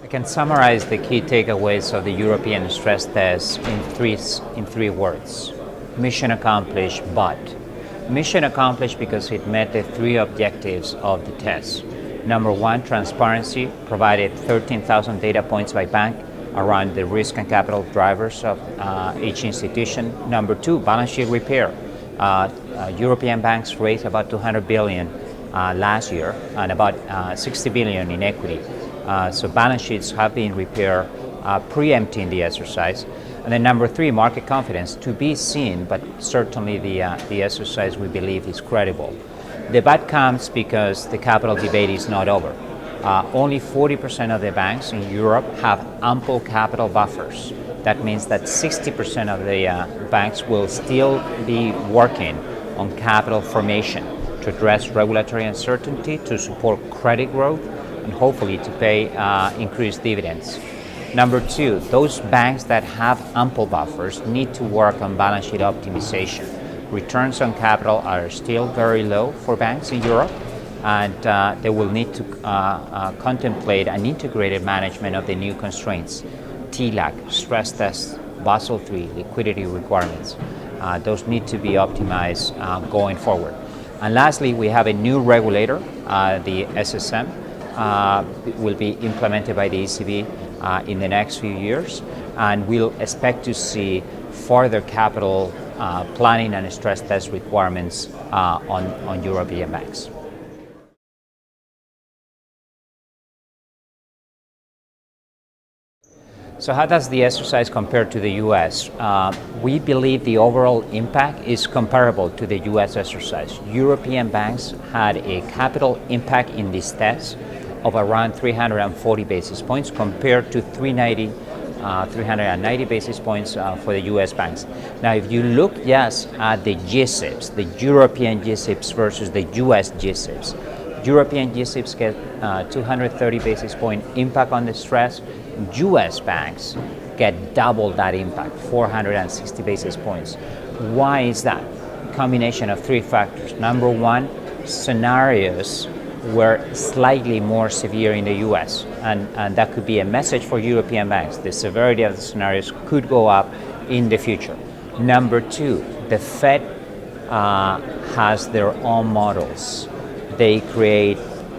can summarize the key takeaways of the European stress test in three words. Mission accomplished, but. Mission accomplished because it met the three objectives of the test. Number one, transparency, provided 13,000 data points by bank around the risk and capital drivers of each institution. Number two, balance sheet repair. European banks raised about 200 billion last year and about 60 billion in equity. So balance sheets have been repaired, preempting the exercise. And then number three, market confidence, to be seen, but certainly the exercise we believe is credible. The but comes because the capital debate is not over. Only 40% of the banks in Europe have ample capital buffers. That means that 60% of the banks will still be working on capital formation to address regulatory uncertainty, to support credit growth, and hopefully to pay increased dividends. Number two, those banks that have ample buffers need to work on balance sheet optimization. Returns on capital are still very low for banks in Europe, and they will need to contemplate an integrated management of the new constraints, TLAC, stress tests, Basel III, liquidity requirements. Those need to be optimized going forward. And lastly, we have a new regulator, the SSM, will be implemented by the ECB in the next few years, and we'll expect to see further capital planning and stress test requirements on European banks. So how does the exercise compare to the US? We believe the overall impact is comparable to the US exercise. European banks had a capital impact in this test of around 340 basis points compared to 390 basis points for the US banks. Now, if you look just at the GSIBs, the European GSIBs versus the US GSIBs, European GSIBs get 230 basis point impact on the stress. US banks get double that impact, 460 basis points. Why is that? Combination of three factors. Number one, scenarios were slightly more severe in the US, and that could be a message for European banks. The severity of the scenarios could go up in the future. Number two, the Fed has their own models. They create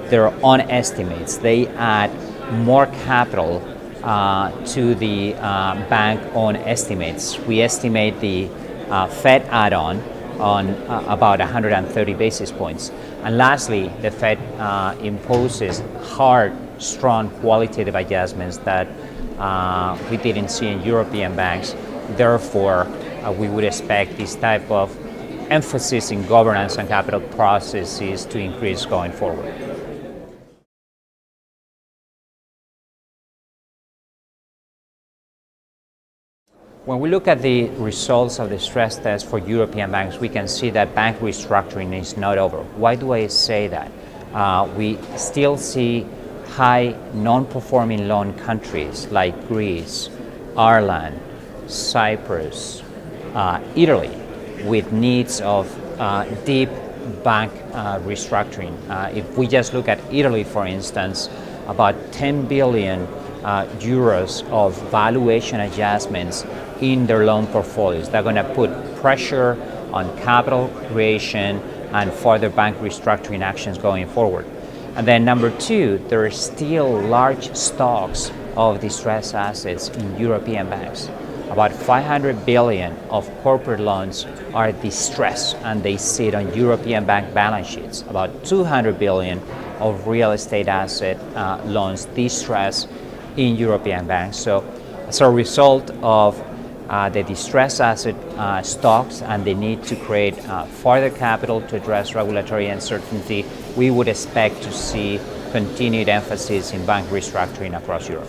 their own estimates. They add more capital to the bank own estimates. We estimate the Fed add-on on about 130 basis points. And lastly, the Fed imposes hard, strong qualitative adjustments that we didn't see in European banks. Therefore, we would expect this type of emphasis in governance and capital processes to increase going forward. When we look at the results of the stress test for European banks, we can see that bank restructuring is not over. Why do I say that? We still see high non-performing loan countries like Greece, Ireland, Cyprus, Italy, with needs of deep bank restructuring. If we just look at Italy, for instance, about 10 billion euros of valuation adjustments in their loan portfolios. They're going to put pressure on capital creation and further bank restructuring actions going forward. And then number two, there are still large stocks of distressed assets in European banks. About 500 billion of corporate loans are distressed and they sit on European bank balance sheets. About 200 billion of real estate asset loans distressed in European banks. So as a result of the distressed asset stocks and the need to create further capital to address regulatory uncertainty, we would expect to see continued emphasis in bank restructuring across Europe.